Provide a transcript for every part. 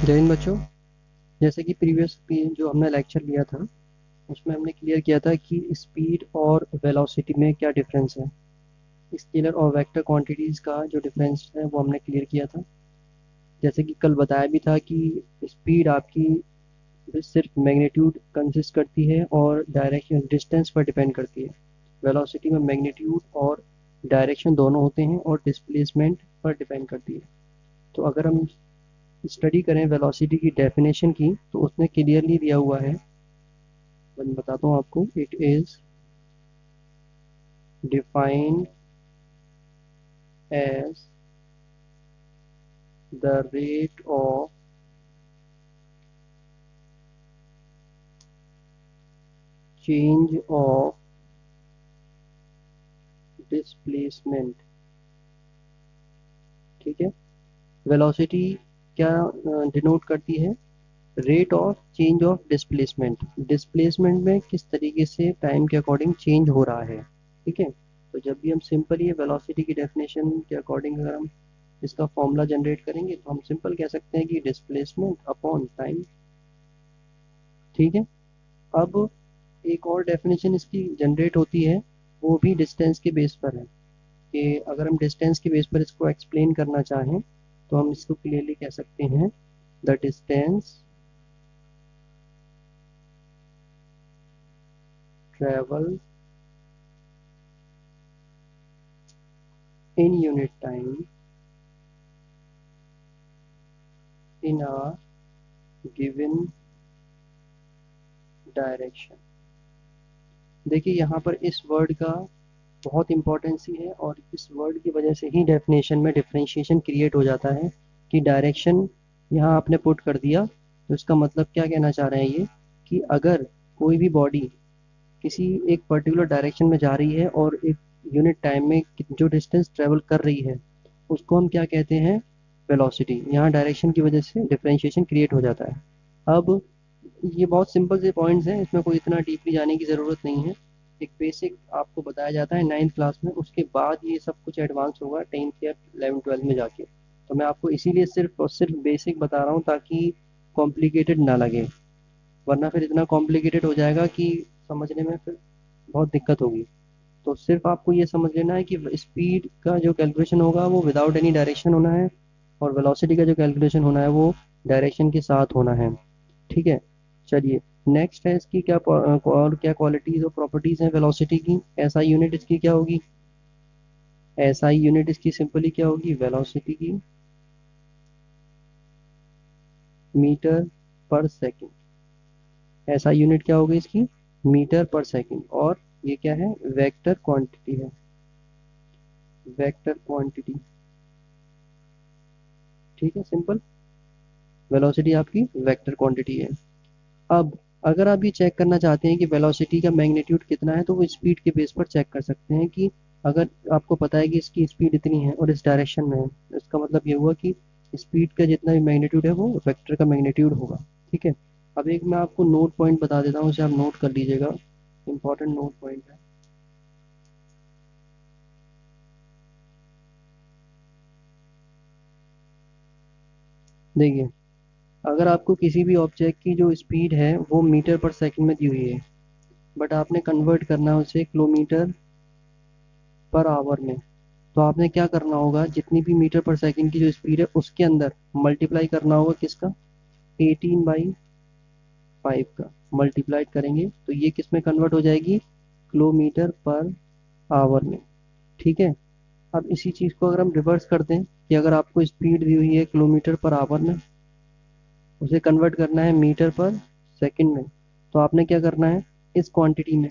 जय हिंद बच्चों। जैसे कि प्रीवियस जो हमने लेक्चर लिया था उसमें हमने क्लियर किया था कि स्पीड और वेलोसिटी में क्या डिफरेंस है। स्केलर और वेक्टर क्वांटिटीज़ का जो डिफरेंस है वो हमने क्लियर किया था। जैसे कि कल बताया भी था कि स्पीड आपकी सिर्फ मैग्नीट्यूड कंसिस्ट करती है और डायरेक्शन डिस्टेंस पर डिपेंड करती है। वेलोसिटी में मैग्नीट्यूड और डायरेक्शन दोनों होते हैं और डिस्प्लेसमेंट पर डिपेंड करती है। तो अगर हम स्टडी करें वेलोसिटी की डेफिनेशन की तो उसमें क्लियरली दिया हुआ है। मैं बताता हूँ आपको। It is defined as the rate of change of displacement. ठीक है, वेलोसिटी क्या डिनोट करती है? Rate of change of displacement. Displacement में किस तरीके से टाइम के अकॉर्डिंग चेंज हो रहा है। ठीक है, तो जब भी हम सिंपली वेलोसिटी की डेफिनेशन के अकॉर्डिंग अगर हम इसका फॉर्मूला जनरेट करेंगे तो हम सिंपल कह सकते हैं कि डिस्प्लेसमेंट अपॉन टाइम। ठीक है, अब एक और डेफिनेशन इसकी जनरेट होती है, वो भी डिस्टेंस के बेस पर है कि अगर हम डिस्टेंस के बेस पर इसको एक्सप्लेन करना चाहें तो हम इसको क्लियरली कह सकते हैं the distance travel in unit time in a given direction। देखिए यहाँ पर इस वर्ड का बहुत इंपॉर्टेंस ही है और इस वर्ड की वजह से ही डेफिनेशन में डिफरेंशिएशन क्रिएट हो जाता है कि डायरेक्शन यहाँ आपने पुट कर दिया। तो इसका मतलब क्या कहना चाह रहे हैं ये कि अगर कोई भी बॉडी किसी एक पर्टिकुलर डायरेक्शन में जा रही है और एक यूनिट टाइम में जो डिस्टेंस ट्रेवल कर रही है उसको हम क्या कहते हैं? वेलोसिटी। यहाँ डायरेक्शन की वजह से डिफरेंशिएशन क्रिएट हो जाता है। अब ये बहुत सिंपल से पॉइंट्स हैं, इसमें कोई इतना डीपली जाने की ज़रूरत नहीं है। एक बेसिक आपको बताया जाता है 9th क्लास में, उसके बाद ये सब कुछ एडवांस होगा 10th या 11th 12th में जाके। तो मैं आपको इसीलिए सिर्फ और सिर्फ बेसिक बता रहा हूँ ताकि कॉम्प्लिकेटेड ना लगे, वरना फिर इतना कॉम्प्लिकेटेड हो जाएगा कि समझने में फिर बहुत दिक्कत होगी। तो सिर्फ आपको ये समझ लेना है कि स्पीड का जो कैलकुलेशन होगा वो विदाउट एनी डायरेक्शन होना है और वेलोसिटी का जो कैलकुलेशन होना है वो डायरेक्शन के साथ होना है। ठीक है, चलिए नेक्स्ट है इसकी क्या और क्या क्वालिटीज और प्रॉपर्टीज हैं वेलोसिटी की। एसआई यूनिट इसकी क्या होगी? एसआई यूनिट इसकी सिंपली क्या होगी? वेलोसिटी की मीटर पर सेकंड। एसआई यूनिट क्या होगी इसकी? मीटर पर सेकंड। और ये क्या है? वेक्टर क्वांटिटी है, वेक्टर क्वांटिटी। ठीक है, सिंपल। वेलोसिटी आपकी वेक्टर क्वांटिटी है। अब अगर आप ये चेक करना चाहते हैं कि वेलोसिटी का मैग्नीट्यूड कितना है तो वो स्पीड के बेस पर चेक कर सकते हैं कि अगर आपको पता है कि इसकी स्पीड इतनी है और इस डायरेक्शन में है तो इसका मतलब ये हुआ कि स्पीड का जितना भी मैग्नीट्यूड है वो वेक्टर का मैग्नीट्यूड होगा। ठीक है, अब एक मैं आपको नोट पॉइंट बता देता हूँ, उसे आप नोट कर लीजिएगा, इंपॉर्टेंट नोट पॉइंट है। देखिए, अगर आपको किसी भी ऑब्जेक्ट की जो स्पीड है वो मीटर पर सेकंड में दी हुई है बट आपने कन्वर्ट करना है उसे किलोमीटर पर आवर में, तो आपने क्या करना होगा? जितनी भी मीटर पर सेकंड की जो स्पीड है उसके अंदर मल्टीप्लाई करना होगा किसका? 18/5 का मल्टीप्लाई करेंगे तो ये किस में कन्वर्ट हो जाएगी? किलोमीटर पर आवर में। ठीक है, अब इसी चीज़ को अगर हम रिवर्स कर दें कि अगर आपको स्पीड दी हुई है किलोमीटर पर आवर में, उसे कन्वर्ट करना है मीटर पर सेकंड में, तो आपने क्या करना है? इस क्वांटिटी में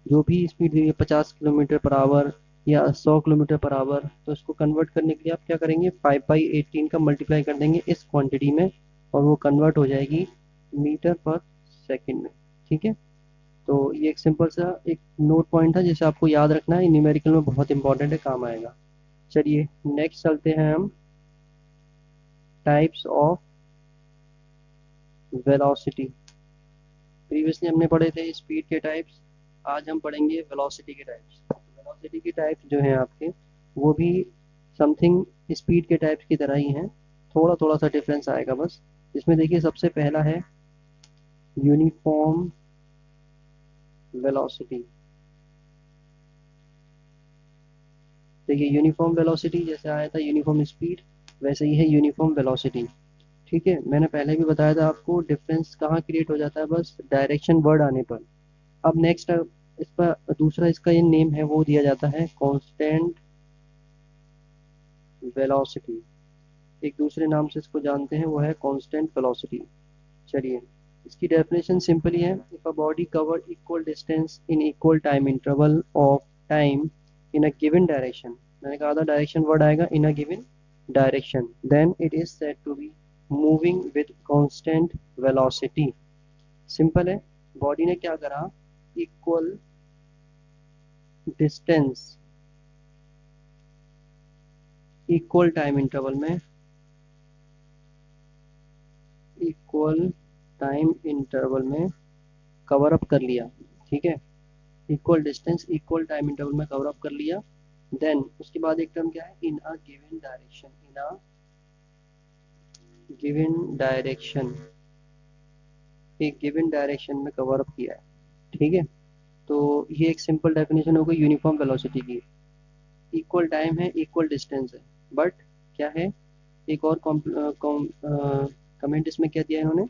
जो भी स्पीड दी हुई है 50 किलोमीटर पर आवर या 100 किलोमीटर पर आवर, तो इसको कन्वर्ट करने के लिए आप क्या करेंगे? 5/18 का मल्टीप्लाई कर देंगे इस क्वांटिटी में और वो कन्वर्ट हो जाएगी मीटर पर सेकंड में। ठीक है, तो ये एक सिंपल सा एक नोट पॉइंट था जिसे आपको याद रखना है, न्यूमेरिकल में बहुत इंपॉर्टेंट है, काम आएगा। चलिए नेक्स्ट चलते हैं हम टाइप्स ऑफ वेलोसिटी। प्रीवियसली हमने पढ़े थे स्पीड के टाइप्स, आज हम पढ़ेंगे वेलोसिटी के टाइप्स। वेलोसिटी के टाइप्स जो हैं आपके वो भी समथिंग स्पीड के टाइप्स की तरह ही हैं, थोड़ा थोड़ा सा डिफरेंस आएगा बस। इसमें देखिए सबसे पहला है यूनिफॉर्म वेलोसिटी। देखिए यूनिफॉर्म वेलोसिटी जैसे आया था यूनिफॉर्म स्पीड, वैसे ही है यूनिफॉर्म वेलोसिटी। ठीक है, मैंने पहले भी बताया था आपको डिफरेंस कहाँ क्रिएट हो जाता है, बस डायरेक्शन वर्ड आने पर। अब नेक्स्ट इसका दूसरा इसका ये नेम है वो दिया जाता है कांस्टेंट वेलोसिटी। एक दूसरे नाम से इसको जानते हैं वो है कांस्टेंट वेलोसिटी। चलिए इसकी डेफिनेशन सिंपल ही है, if a body cover equal distance in equal time interval of time in a given direction, मैंने कहा था डायरेक्शन वर्ड आएगा in a given direction, then it is said to be moving with constant velocity. Simple है, body ने क्या करा, equal distance equal time interval में, equal time interval में कवर अप कर लिया। ठीक है, equal distance equal time interval में कवर अप कर लिया। देन उसके बाद एक टर्म क्या है, in a given direction, in a given direction, एक गिवन डायरेक्शन में कवर अप किया है। ठीक है, तो ये एक सिंपल डेफिनेशन हो गई यूनिफॉर्म वेलोसिटी की। इक्वल टाइम है, इक्वल डिस्टेंस है, बट क्या है, एक और कमेंट इसमें क्या दिया है इन्होंने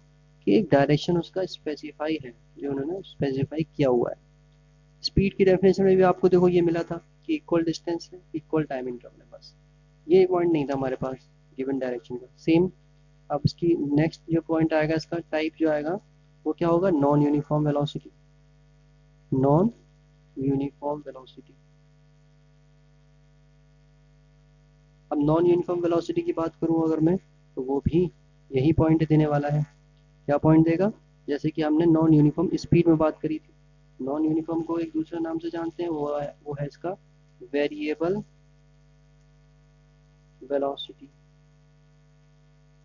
कि एक डायरेक्शन उसका स्पेसिफाई है, जो उन्होंने स्पेसिफाई किया हुआ है। स्पीड की डेफिनेशन में भी आपको देखो ये मिला था कि इक्वल डिस्टेंस है, इक्वल टाइम इंटरवल है, बस ये पॉइंट नहीं था हमारे पास गिवन डायरेक्शन का। सेम अब इसकी नेक्स्ट जो पॉइंट आएगा, इसका टाइप जो आएगा वो क्या होगा, non uniform velocity. Non uniform velocity. अब नॉन यूनिफॉर्म वेलोसिटी की बात करूं अगर मैं, तो वो भी यही पॉइंट देने वाला है। क्या पॉइंट देगा, जैसे कि हमने नॉन यूनिफॉर्म स्पीड में बात करी थी, नॉन यूनिफॉर्म को एक दूसरे नाम से जानते हैं, वो है इसका वेरिएबल वेलोसिटी।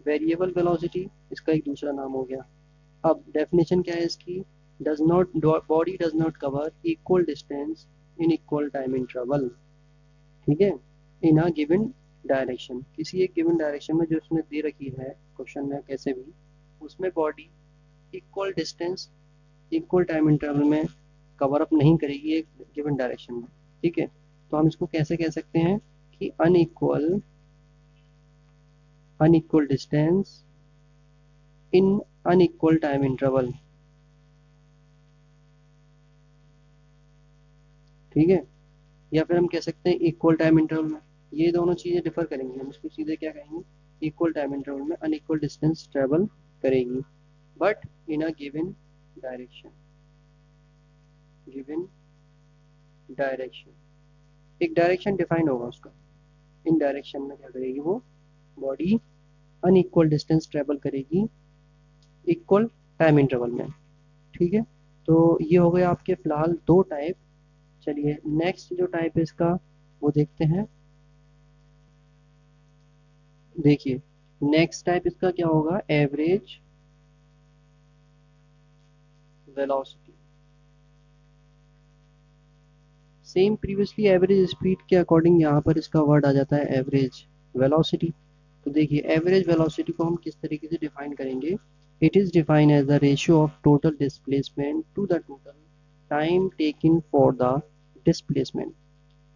वेरिएबल वेलोसिटी इसका एक दूसरा नाम हो गया। अब डेफिनेशन क्या है इसकी, does not body does not cover equal distance in equal time interval. ठीक है, इन अ गिवन डायरेक्शन, किसी एक गिवन डायरेक्शन में जो उसने दे रखी है क्वेश्चन में कैसे भी, उसमें body equal distance equal time interval में कवर अप नहीं करेगी एक गिवन डायरेक्शन में। ठीक है, तो हम इसको कैसे कह सकते हैं कि unequal unequal distance in unequal time interval. ठीक है, या फिर हम कह सकते हैं इक्वल टाइम इंटरवल में, ये दोनों चीज़ें डिफर करेंगी, हम इसको सीधे क्या कहेंगे, इक्वल टाइम इंटरवल में अनइक्वल डिस्टेंस ट्रेवल करेगी, but in a given direction. Given direction, एक डायरेक्शन डिफाइन होगा उसका, इन डायरेक्शन में क्या करेगी वो बॉडी, अनइक्वल डिस्टेंस ट्रेवल करेगी इक्वल टाइम इंटरवल में। ठीक है, तो ये हो गए आपके फिलहाल दो टाइप। चलिए नेक्स्ट जो टाइप है इसका वो देखते हैं। देखिए नेक्स्ट टाइप इसका क्या होगा, average velocity. Same previously average speed के अकॉर्डिंग यहाँ पर इसका वर्ड आ जाता है एवरेज वेलोसिटी। तो देखिए एवरेज वेलोसिटी को हम किस तरीके से डिफाइन करेंगे, it is define as the ratio of total displacement to the total time taking for the displacement.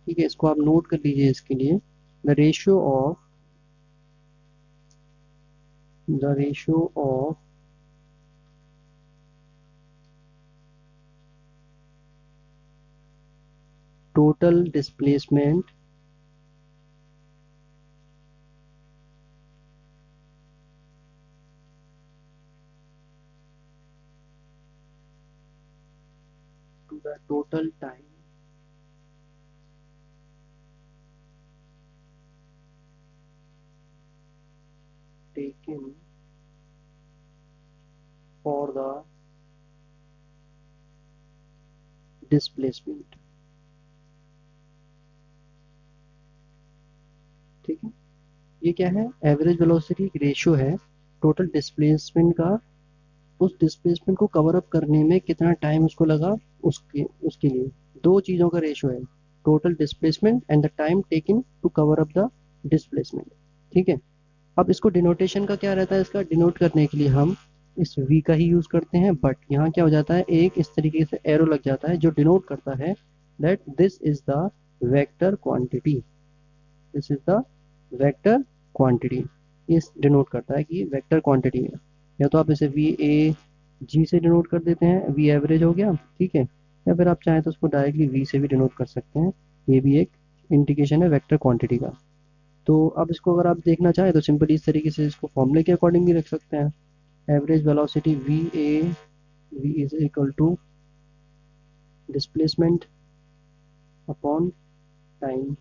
ठीक है, इसको आप नोट कर लीजिए इसके लिए, the ratio of total displacement to the total time taken for the displacement। ठीक है, ये क्या है, एवरेज वेलोसिटी एक रेशियो है टोटल डिस्प्लेसमेंट का, उस डिस्प्लेसमेंट को कवर अप करने में कितना टाइम उसको लगा, उसके उसके लिए दो चीज़ों का रेशियो है, total displacement and the time taken to cover up the displacement. ठीक है, अब इसको डिनोटेशन का क्या रहता है, इसका डिनोट करने के लिए हम इस v का ही यूज करते हैं, बट यहाँ क्या हो जाता है, एक इस तरीके से एरो लग जाता है जो डिनोट करता है that this is the vector quantity, this is the vector quantity. इस डिनोट करता है कि ये वेक्टर क्वांटिटी है। या तो आप इसे वी ए जी से डिनोट कर देते हैं, वी एवरेज हो गया, ठीक है, या फिर आप चाहें तो उसको डायरेक्टली वी से भी डिनोट कर सकते हैं, ये भी एक इंडिकेशन है वेक्टर क्वांटिटी का। तो अब इसको अगर आप देखना चाहें तो सिंपली इस तरीके से इसको फॉर्मूले के अकॉर्डिंग भी रख सकते हैं। Average velocity V A, V is equal to displacement upon time.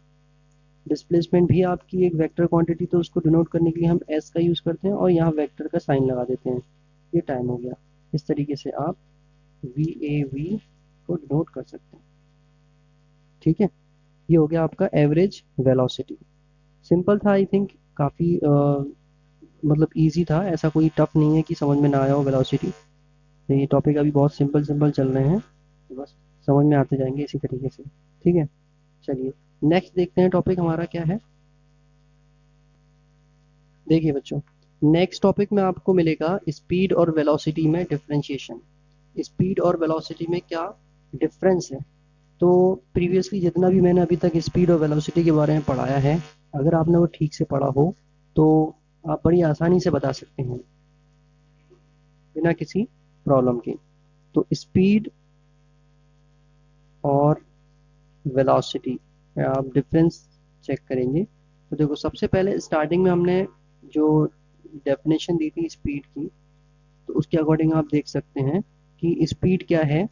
Displacement भी आपकी एक वेक्टर क्वांटिटी, तो उसको डिनोट करने के लिए हम एस का यूज़ करते हैं और यहाँ वेक्टर का साइन लगा देते हैं, ये टाइम हो गया। इस तरीके से आप वी ए वी को डिनोट कर सकते हैं, ठीक है। ये हो गया आपका एवरेज वेलोसिटी। सिंपल था आई थिंक, काफ़ी मतलब इजी था, ऐसा कोई टफ नहीं है कि समझ में ना आया हो वेलोसिटी। ये टॉपिक अभी बहुत सिंपल सिंपल चल रहे हैं, तो बस समझ में आते जाएंगे इसी तरीके से, ठीक है। चलिए नेक्स्ट देखते हैं टॉपिक हमारा क्या है। देखिए बच्चों, नेक्स्ट टॉपिक में आपको मिलेगा स्पीड और वेलोसिटी में डिफरेंशिएशन। स्पीड और वेलोसिटी में क्या डिफरेंस है। तो प्रीवियसली जितना भी मैंने अभी तक स्पीड और वेलोसिटी के बारे में पढ़ाया है, अगर आपने वो ठीक से पढ़ा हो तो आप बड़ी आसानी से बता सकते हैं बिना किसी प्रॉब्लम के। तो स्पीड और वेलोसिटी में आप डिफरेंस चेक करेंगे। तो देखो सबसे पहले स्टार्टिंग में हमने जो डेफिनेशन दी थी स्पीड की, तो उसके अकॉर्डिंग आप देख सकते हैं कि स्पीड क्या है।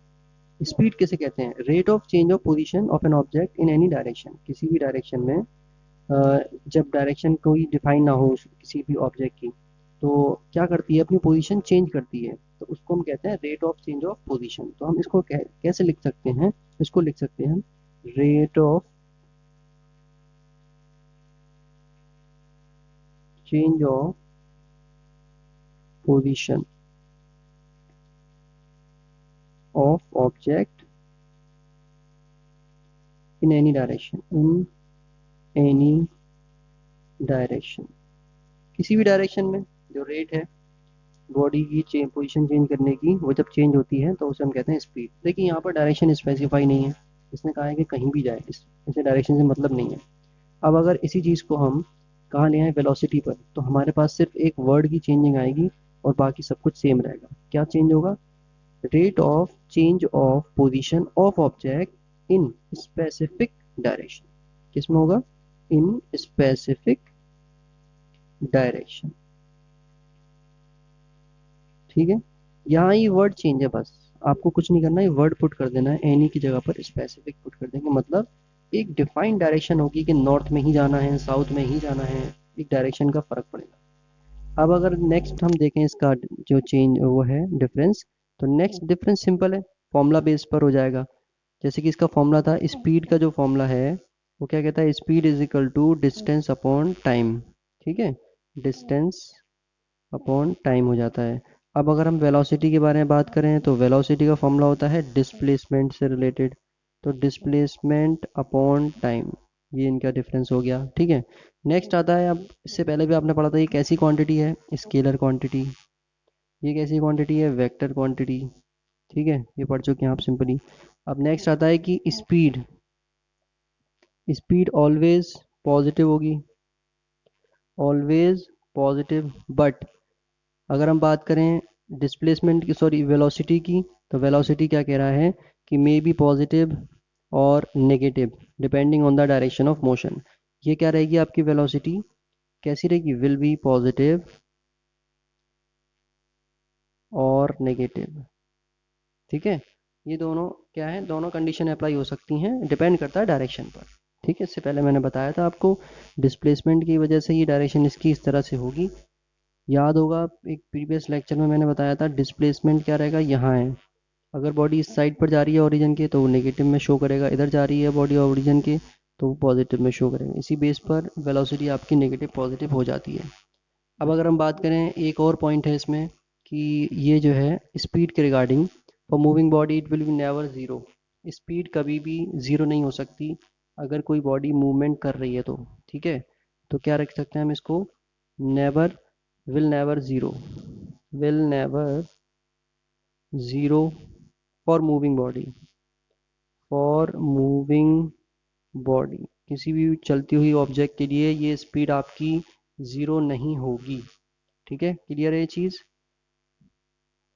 स्पीड किसे कहते हैं, rate of change of position of an object in any direction, किसी भी डायरेक्शन में जब डायरेक्शन कोई डिफाइन ना हो किसी भी ऑब्जेक्ट की, तो क्या करती है, अपनी पोजीशन चेंज करती है, तो उसको हम कहते हैं rate of change of position. तो हम इसको कैसे लिख सकते हैं, इसको लिख सकते हैं rate of change of position of object in any direction, in any direction, किसी भी डायरेक्शन में जो रेट है बॉडी की पोजीशन चेंज करने की, वो जब चेंज होती है तो उसे हम कहते हैं स्पीड। देखिए यहाँ पर डायरेक्शन स्पेसिफाई नहीं है, इसने कहा है कि कहीं भी जाए, इसे डायरेक्शन से मतलब नहीं है। अब अगर इसी चीज़ को हम कहाँ ले आए वेलोसिटी पर, तो हमारे पास सिर्फ एक वर्ड की चेंजिंग आएगी और बाकी सब कुछ सेम रहेगा। क्या चेंज होगा, rate of change of position of object in specific direction. किसमें होगा, इन स्पेसिफिक डायरेक्शन, ठीक है। यहाँ ये वर्ड चेंज है, बस आपको कुछ नहीं करना है, वर्ड पुट कर देना है, एनी की जगह पर स्पेसिफिक पुट कर देंगे, मतलब एक डिफाइंड डायरेक्शन होगी कि नॉर्थ में ही जाना है, साउथ में ही जाना है, एक डायरेक्शन का फर्क पड़ेगा। अब अगर नेक्स्ट हम देखें इसका जो चेंज वो है डिफरेंस, तो नेक्स्ट डिफरेंस सिंपल है, फॉर्मूला बेस पर हो जाएगा। जैसे कि इसका फॉर्मूला था, स्पीड का जो फॉर्मूला है वो क्या कहता है, speed is equal to distance upon time, ठीक है, डिस्टेंस अपॉन टाइम हो जाता है। अब अगर हम वेलोसिटी के बारे में बात करें तो वेलोसिटी का फॉर्मूला होता है डिस्प्लेसमेंट से रिलेटेड, तो डिस्प्लेसमेंट अपॉन टाइम, ये इनका डिफरेंस हो गया, ठीक है। नेक्स्ट आता है, अब इससे पहले भी आपने पढ़ा था, ये कैसी क्वांटिटी है, स्केलर क्वांटिटी। ये कैसी क्वांटिटी है, वेक्टर क्वांटिटी, ठीक है, ये पढ़ चुके हैं आप सिंपली। अब नेक्स्ट आता है कि स्पीड, स्पीड ऑलवेज पॉजिटिव होगी, ऑलवेज पॉजिटिव, बट अगर हम बात करें डिस्प्लेसमेंट की, सॉरी वेलोसिटी की, तो वेलोसिटी क्या कह रहा है कि मे बी पॉजिटिव और negative depending on the direction of motion. ये क्या रहेगी आपकी वेलोसिटी, कैसी रहेगी, विल बी पॉजिटिव और नेगेटिव, ठीक है। ये दोनों क्या है, दोनों कंडीशन अप्लाई हो सकती हैं, डिपेंड करता है डायरेक्शन पर, ठीक है। इससे पहले मैंने बताया था आपको, डिस्प्लेसमेंट की वजह से ये डायरेक्शन इसकी इस तरह से होगी। याद होगा एक प्रीवियस लेक्चर में मैंने बताया था डिस्प्लेसमेंट क्या रहेगा, यहाँ है, अगर बॉडी इस साइड पर जा रही है ओरिजिन के तो वो नेगेटिव में शो करेगा, इधर जा रही है बॉडी ओरिजिन के तो वो पॉजिटिव में शो करेगा। इसी बेस पर वेलोसिटी आपकी नेगेटिव पॉजिटिव हो जाती है। अब अगर हम बात करें, एक और पॉइंट है इसमें कि ये जो है स्पीड के regarding, for moving body it will be never zero, speed कभी भी ज़ीरो नहीं हो सकती अगर कोई बॉडी मूवमेंट कर रही है तो, ठीक है। तो क्या रख सकते हैं हम इसको, never, will never zero, will never zero for moving body, for moving body, किसी भी चलती हुई ऑब्जेक्ट के लिए ये स्पीड आपकी ज़ीरो नहीं होगी। ठीक है, क्लियर है ये चीज़?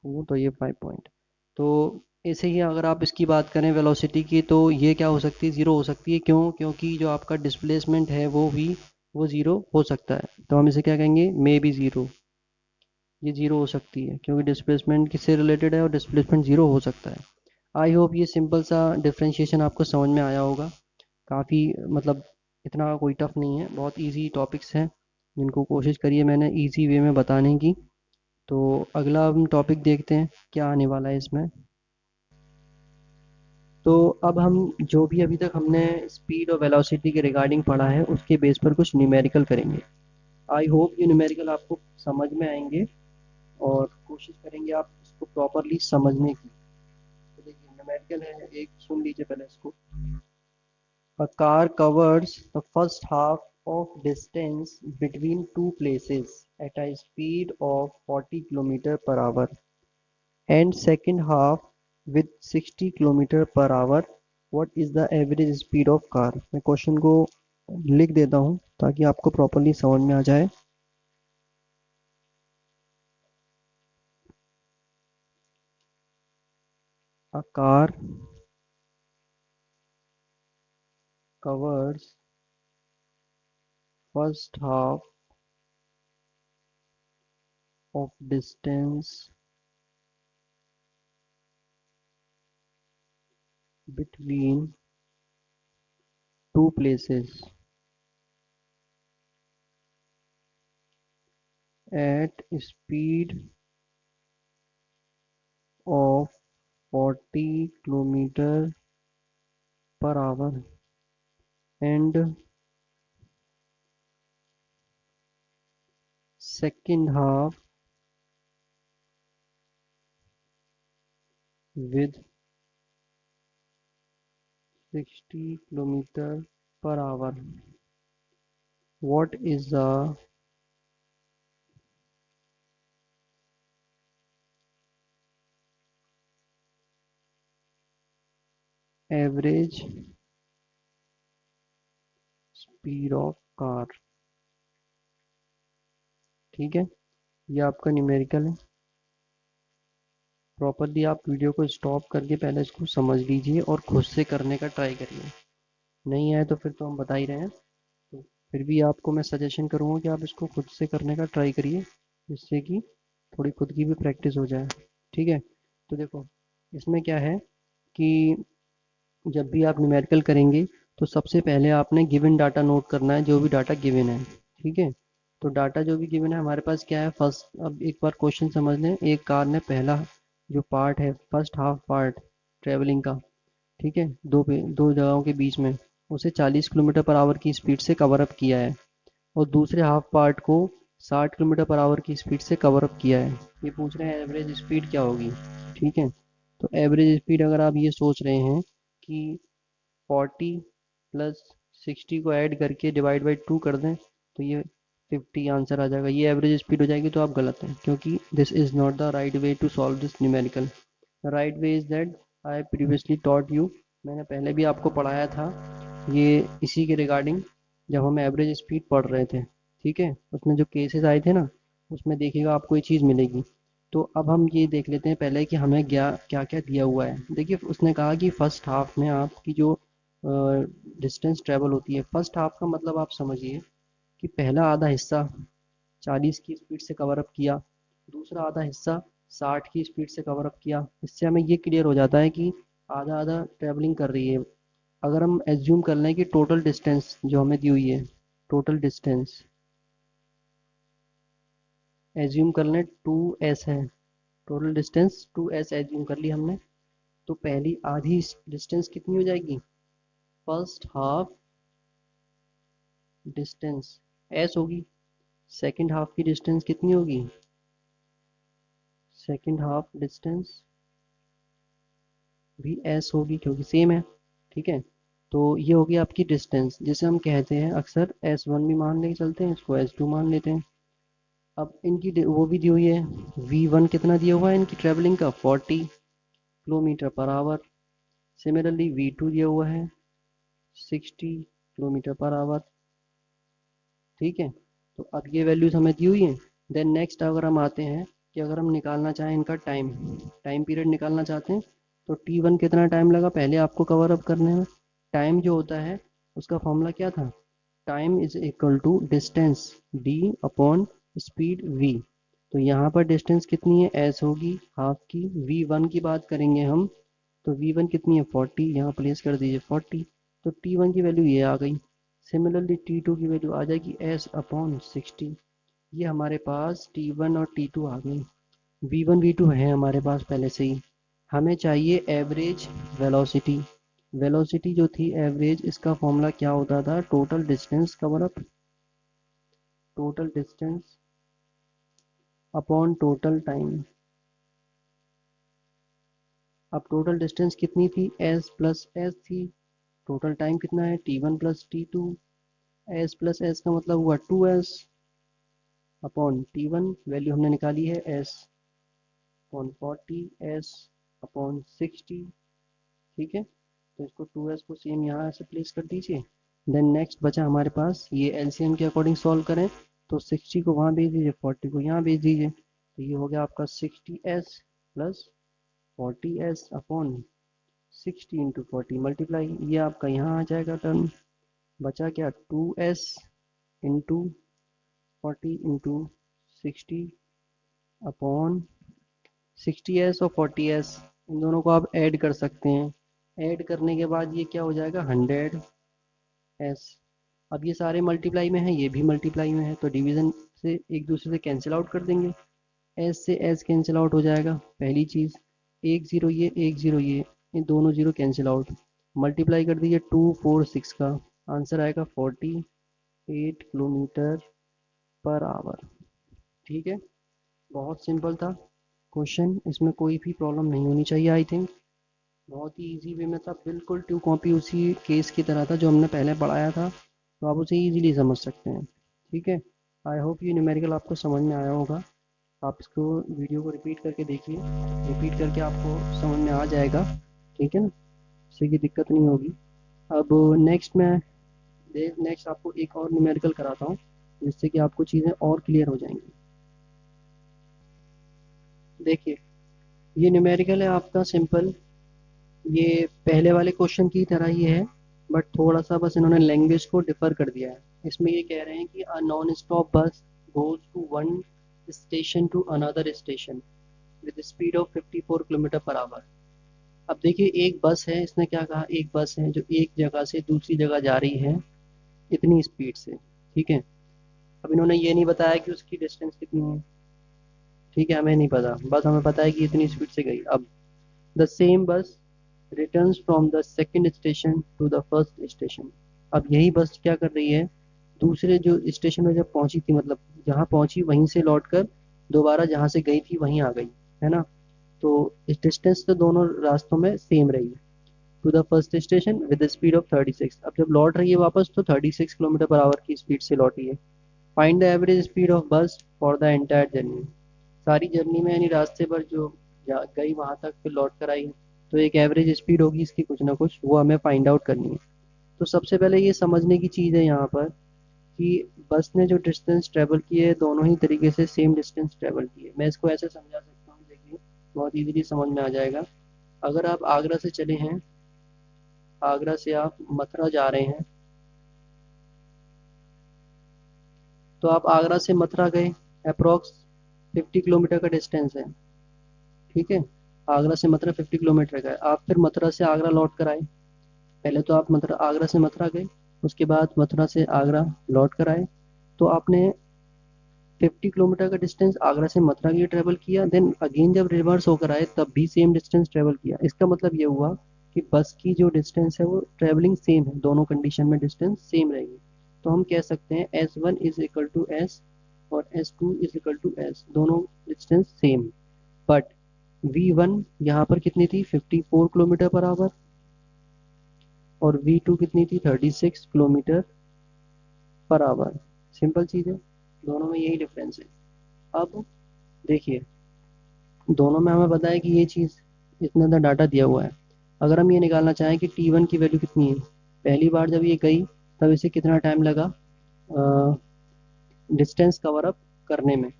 वो तो ये 5 पॉइंट। तो ऐसे ही अगर आप इसकी बात करें वेलोसिटी की, तो ये क्या हो सकती है, ज़ीरो हो सकती है। क्यों? क्योंकि जो आपका डिस्प्लेसमेंट है वो भी वो ज़ीरो हो सकता है। तो हम इसे क्या कहेंगे, मे बी ज़ीरो। ये ज़ीरो हो सकती है क्योंकि डिस्प्लेसमेंट किससे रिलेटेड है और डिस्प्लेसमेंट ज़ीरो हो सकता है। आई होप ये सिंपल सा डिफ्रेंशिएशन आपको समझ में आया होगा। काफ़ी मतलब इतना कोई टफ नहीं है, बहुत इजी टॉपिक्स हैं जिनको कोशिश करिए मैंने इजी वे में बताने की। तो अगला हम टॉपिक देखते हैं क्या आने वाला है इसमें। तो अब हम जो भी अभी तक हमने स्पीड और वेलोसिटी के रिगार्डिंग पढ़ा है उसके बेस पर कुछ न्यूमेरिकल करेंगे। आई होप ये न्यूमेरिकल आपको समझ में आएंगे और कोशिश करेंगे आप इसको प्रॉपरली समझने की। तो देखिए न्यूमेरिकल है एक, सुन लीजिए पहले इसको। A car covers the first half of distance between two places at a speed of 40 km per hour and second half with 60 km per hour. What is the average speed of car? मैं question को लिख देता हूँ ताकि आपको properly समझ में आ जाए। A car covers first half of distance between two places at speed of 40 kilometer per hour and second half with 60 kilometer per hour. What is the average speed of car? ठीक है, ये आपका numerical है। Properly आप video को stop करके पहले इसको समझ लीजिए और खुद से करने का ट्राई करिए। नहीं आए तो फिर तो हम बता ही रहे हैं, तो फिर भी आपको मैं सजेशन करूँगा कि आप इसको खुद से करने का ट्राई करिए जिससे कि थोड़ी खुद की भी प्रैक्टिस हो जाए। ठीक है, तो देखो इसमें क्या है कि जब भी आप न्यूमेरिकल करेंगे तो सबसे पहले आपने गिवन डाटा नोट करना है, जो भी डाटा गिवन है। ठीक है, तो डाटा जो भी गिवन है हमारे पास क्या है, फर्स्ट अब एक बार क्वेश्चन समझ लें। एक कार ने पहला जो पार्ट है, फर्स्ट हाफ पार्ट ट्रेवलिंग का, ठीक है, दो जगहों के बीच में, उसे 40 किलोमीटर पर आवर की स्पीड से कवर अप किया है और दूसरे हाफ पार्ट को 60 किलोमीटर पर आवर की स्पीड से कवर अप किया है। ये पूछ रहे हैं एवरेज स्पीड क्या होगी। ठीक है, तो एवरेज स्पीड अगर आप ये सोच रहे हैं कि 40 प्लस 60 को ऐड करके डिवाइड बाई 2 कर दें तो ये 50 आंसर आ जाएगा, ये एवरेज स्पीड हो जाएगी। तो आप गलत हैं क्योंकि this is not the right way to solve this numerical. The right way is that I previously taught you, मैंने पहले भी आपको पढ़ाया था ये इसी के रिगार्डिंग जब हम एवरेज स्पीड पढ़ रहे थे। ठीक है, उसमें जो केसेस आए थे ना उसमें देखिएगा आपको ये चीज़ मिलेगी। तो अब हम ये देख लेते हैं पहले कि हमें क्या क्या क्या दिया हुआ है। देखिए उसने कहा कि फर्स्ट हाफ में आपकी जो डिस्टेंस ट्रेवल होती है, फर्स्ट हाफ का मतलब आप समझिए कि पहला आधा हिस्सा 40 की स्पीड से कवर अप किया, दूसरा आधा हिस्सा 60 की स्पीड से कवर अप किया। इससे हमें ये क्लियर हो जाता है कि आधा आधा ट्रेवलिंग कर रही है। अगर हम एज्यूम कर लें कि टोटल डिस्टेंस जो हमें दी हुई है, टोटल डिस्टेंस एज्यूम कर लें 2s है, टोटल डिस्टेंस 2s एज्यूम कर ली हमने। तो पहली आधी डिस्टेंस कितनी हो जाएगी, फर्स्ट हाफ डिस्टेंस s होगी। सेकंड हाफ की डिस्टेंस कितनी होगी, सेकंड हाफ डिस्टेंस भी s होगी क्योंकि सेम है। ठीक है, तो ये होगी आपकी डिस्टेंस जिसे हम कहते हैं अक्सर s1 भी मान लेके चलते हैं, इसको s2 मान लेते हैं। अब इनकी वो भी दी हुई है, V1 कितना दिया हुआ है इनकी ट्रैवलिंग का 40 kilometre per our. Similarly V2 दिया हुआ है 60 किलोमीटर पर आवर। ठीक है, तो अब ये वैल्यूज हमें दी हुई हैं। देन नेक्स्ट अगर हम आते हैं कि अगर हम निकालना चाहें इनका टाइम टाइम पीरियड निकालना चाहते हैं, तो T1 कितना टाइम लगा पहले आपको कवर अप करने में। टाइम जो होता है उसका फॉर्मूला क्या था, time is equal to distance d upon speed v। तो यहाँ पर डिस्टेंस कितनी है, s होगी हाफ की। V1 की बात करेंगे हम, तो V1 कितनी है 40, यहाँ प्लेस कर दीजिए 40। तो T1 की वैल्यू ये आ गई। सिमिलरली T2 की वैल्यू आ जाएगी s अपॉन 60। ये हमारे पास T1 और T2 आ गई। V1 V2 है हमारे पास पहले से ही। हमें चाहिए एवरेज वेलोसिटी। वेलोसिटी जो थी एवरेज, इसका फॉर्मूला क्या होता था, total distance cover up, total distance upon total time. अब टोटल डिस्टेंस कितनी थी, s प्लस एस थी। टोटल टाइम कितना है, T1 plus T2। s plus S का मतलब हुआ 2s अपॉन T1, वैल्यू हमने निकाली है s अपॉन 40, s अपॉन 60। ठीक है, तो इसको 2s को सेम यहाँ से प्लेस कर दीजिए। देन नेक्स्ट बचा हमारे पास, ये एलसीएम के अकॉर्डिंग सॉल्व करें, तो 60 को वहाँ भेज दीजिए, 40 को यहाँ भेज दीजिए। तो ये हो गया आपका 60s plus 40s upon 60 into 40 multiply, ये आपका यहाँ आ जाएगा टर्म। बचा क्या, 2s into 40 into 60 upon 60s और 40s, इन दोनों को आप ऐड कर सकते हैं। ऐड करने के बाद ये क्या हो जाएगा 100s। अब ये सारे मल्टीप्लाई में है, ये भी मल्टीप्लाई में है, तो डिवीजन से एक दूसरे से कैंसिल आउट कर देंगे। एस से एस कैंसिल आउट हो जाएगा पहली चीज़। एक ज़ीरो ये, एक ज़ीरो ये दोनों ज़ीरो कैंसिल आउट। मल्टीप्लाई कर दीजिए 246 का, आंसर आएगा 48 किलोमीटर पर आवर। ठीक है, बहुत सिंपल था क्वेश्चन, इसमें कोई भी प्रॉब्लम नहीं होनी चाहिए आई थिंक। बहुत ही इजी वे में था, बिल्कुल टू कॉपी उसी केस की तरह था जो हमने पहले पढ़ाया था, तो आप उसे इजीली समझ सकते हैं। ठीक है, आई होप ये न्यूमेरिकल आपको समझ में आया होगा। आप इसको वीडियो को रिपीट करके देखिए, रिपीट करके आपको समझ में आ जाएगा। ठीक है ना, इससे की दिक्कत नहीं होगी। अब नेक्स्ट आपको एक और न्यूमेरिकल कराता हूँ, जिससे कि आपको चीज़ें और क्लियर हो जाएंगी। देखिए, ये न्यूमेरिकल है आपका सिंपल, ये पहले वाले क्वेश्चन की तरह ही है, बट थोड़ा सा बस इन्होंने लैंग्वेज को डिफर कर दिया है। इसमें ये कह रहे हैं कि a non stop bus goes to one station to another station with speed of 54 kilometre per hour. अब देखिए, एक बस है, इसने क्या कहा, एक बस है जो एक जगह से दूसरी जगह जा रही है इतनी स्पीड से। ठीक है, अब इन्होंने ये नहीं बताया कि उसकी डिस्टेंस कितनी है। ठीक है, हमें नहीं पता, बस हमें पता है कि इतनी स्पीड से गई। अब the same bus returns from the second station to the first station. अब यही बस क्या कर रही है, दूसरे जो स्टेशन में जब पहुंची थी, मतलब जहाँ पहुंची वहीं से लौटकर दोबारा जहाँ से गई थी वहीं आ गई, है ना। तो इस डिस्टेंस तो दोनों रास्तों में सेम रही, to the first station with speed of 36। अब जब लौट रही है वापस तो 36 किलोमीटर पर आवर की स्पीड से लौटी है। Find the average speed of बस फॉर द एंटायर जर्नी। सारी जर्नी में यानी रास्ते पर जो गई वहां तक फिर लौट कर आई, तो एक एवरेज स्पीड होगी इसकी कुछ ना कुछ, वो हमें फाइंड आउट करनी है। तो सबसे पहले ये समझने की चीज़ है यहाँ पर कि बस ने जो डिस्टेंस ट्रेवल की है दोनों ही तरीके से सेम डिस्टेंस ट्रेवल की है। मैं इसको ऐसे समझा सकता हूँ, देखिए बहुत इजीली समझ में आ जाएगा। अगर आप आगरा से चले हैं, आगरा से आप मथुरा जा रहे हैं, तो आप आगरा से मथुरा गए, अप्रोक्स 50 किलोमीटर का डिस्टेंस है। ठीक है, आगरा से मथुरा 50 किलोमीटर का है। आप फिर मथुरा से आगरा लौट कर आए, पहले तो आप मथुरा आगरा से मथुरा गए, उसके बाद मथुरा से आगरा लौट कर आए, तो आपने 50 किलोमीटर का डिस्टेंस आगरा से मथुरा के लिए ट्रेवल किया। देन अगेन जब रिवर्स होकर आए तब भी सेम डिस्टेंस ट्रेवल किया। इसका मतलब ये हुआ कि बस की जो डिस्टेंस है वो ट्रेवलिंग सेम है, दोनों कंडीशन में डिस्टेंस सेम रहेगी। तो हम कह सकते हैं S1 is equal to S और S2 is equal to S, दोनों डिस्टेंस सेम। बट V1 यहाँ पर कितनी थी, 54 किलोमीटर पर आवर, और V2 कितनी थी, 36 किलोमीटर पर आवर। सिंपल चीज़ है, दोनों में यही डिफरेंस है। अब देखिए, दोनों में हमें पता है कि ये चीज़ इतना ज़्यादा डाटा दिया हुआ है। अगर हम ये निकालना चाहें कि T1 की वैल्यू कितनी है, पहली बार जब ये गई तब इसे कितना टाइम लगा डिस्टेंस कवर अप करने में।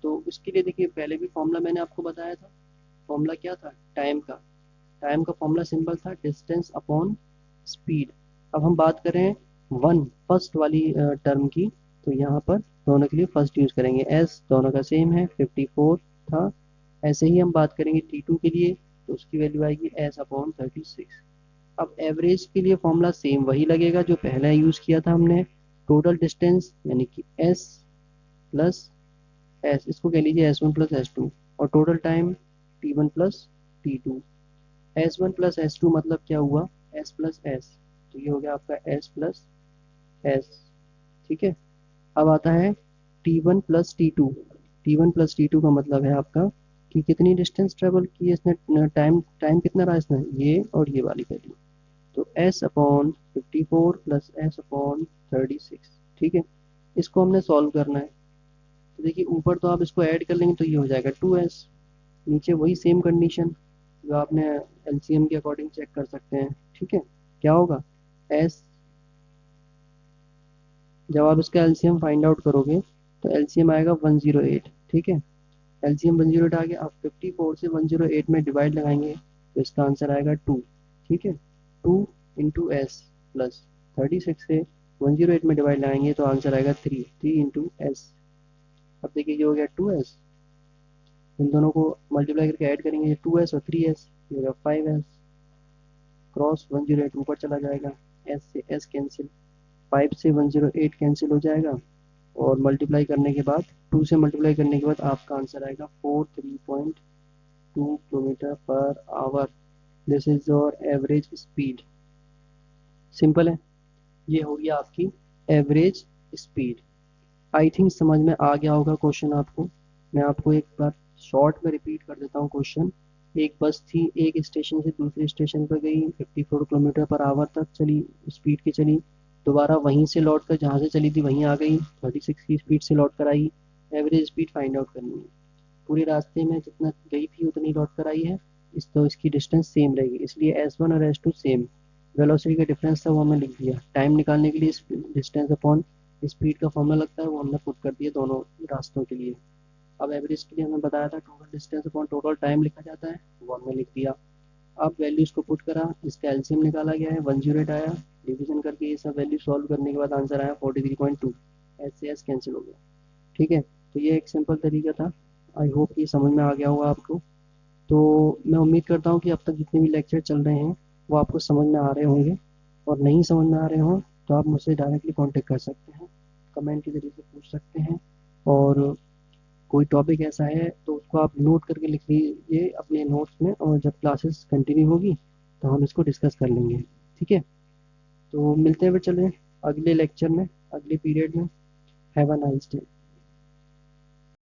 तो उसके लिए देखिए, पहले भी फॉर्मूला मैंने आपको बताया था। फॉर्मूला क्या था टाइम का फॉर्मूला सिंपल था, डिस्टेंस अपॉन स्पीड। अब हम बात करें वन फर्स्ट वाली टर्म की, तो यहाँ पर दोनों के लिए फर्स्ट यूज़ करेंगे। एस दोनों का सेम है, 54 था। ऐसे ही हम बात करेंगे T2 के लिए, तो उसकी वैल्यू आएगी एस अपॉन 36। अब एवरेज के लिए फॉर्मूला सेम वही लगेगा जो पहले यूज़ किया था हमने, टोटल डिस्टेंस यानी कि एस प्लस एस, इसको कह लीजिए S1 प्लस S2, और total time T1 plus T2। S1 plus S2 मतलब क्या हुआ, S प्लस S, तो ये हो गया आपका S प्लस S। ठीक है। अब आता है T1 plus T2। T1 plus T2 का मतलब है आपका कि कितनी डिस्टेंस ट्रेवल की है इसने, टाइम टाइम कितना रहा इसने, ये और ये वाली वैल्यू। तो S upon 54 plus S upon 36। ठीक है, इसको हमने सॉल्व करना है। तो देखिए, ऊपर तो आप इसको ऐड कर लेंगे तो ये हो जाएगा 2S, नीचे वही सेम कंडीशन जो आपने एलसीएम के अकॉर्डिंग चेक कर सकते हैं। ठीक है, क्या होगा एस, जब आप इसका एलसीएम फाइंड आउट करोगे तो एलसीएम आएगा 108। ठीक है, एलसीएम 108 आ गया। आप 54 से 108 में डिवाइड लगाएंगे तो इसका आंसर आएगा 2। ठीक है, 2 इंटू एस प्लस 36 से 108 में डिवाइड लगाएंगे तो आंसर आएगा 3 इंटू एस। अब देखिए, ये हो गया 2S, इन दोनों को मल्टीप्लाई करके ऐड करेंगे, 2S और 3S, ये होगा 5S। क्रॉस 108 ऊपर चला जाएगा, एस से एस कैंसिल, 5 से 108 कैंसिल हो जाएगा, और मल्टीप्लाई करने के बाद 2 से मल्टीप्लाई करने के बाद आपका आंसर आएगा 43.2 kilometre per our. This is your average speed. Simple है, ये हो गया आपकी एवरेज स्पीड। आई थिंक समझ में आ गया होगा क्वेश्चन आपको। मैं आपको एक बार शॉर्ट में रिपीट कर देता हूँ क्वेश्चन। एक बस थी, एक स्टेशन से दूसरे स्टेशन पर गई, 54 किलोमीटर पर आवर तक चली, स्पीड की चली। दोबारा वहीं से लौट कर जहाँ से चली थी वहीं आ गई, 36 की स्पीड से लौट कर आई। एवरेज स्पीड फाइंड आउट करनी है। पूरे रास्ते में जितना गई थी उतनी लौट कर आई है, इस तो इसकी डिस्टेंस सेम रहेगी, इसलिए S1 और S2 सेम। वेलोसिटी का डिफरेंस था वो हमने लिख दिया। टाइम निकालने के लिए डिस्टेंस अपॉन स्पीड का फॉर्मूला लगता है, वो हमने पुट कर दिया दोनों रास्तों के लिए। अब एवरेज के लिए हमें बताया था total distance upon total time लिखा जाता है, वो हमने लिख दिया। अब वैल्यूज को पुट करा, इसका एलसीएम निकाला गया है, 108 आया। डिवीजन करके ये सब वैल्यू सॉल्व करने के बाद आंसर आया 43.2। एस से एस कैंसिल हो गया। ठीक है, तो ये एक सिंपल तरीका था। आई होप ये समझ में आ गया होगा आपको। तो मैं उम्मीद करता हूँ कि अब तक जितने भी लेक्चर चल रहे हैं वो आपको समझ में आ रहे होंगे, और नहीं समझ में आ रहे हों तो आप मुझसे डायरेक्टली कांटेक्ट कर सकते हैं, कमेंट के जरिए से पूछ सकते हैं। और कोई टॉपिक ऐसा है तो उसको आप नोट करके लिख लीजिए अपने नोट्स में, और जब क्लासेस कंटिन्यू होगी तो हम इसको डिस्कस कर लेंगे। ठीक है, तो मिलते हैं फिर, चलें अगले लेक्चर में, अगले पीरियड में। Have a nice day.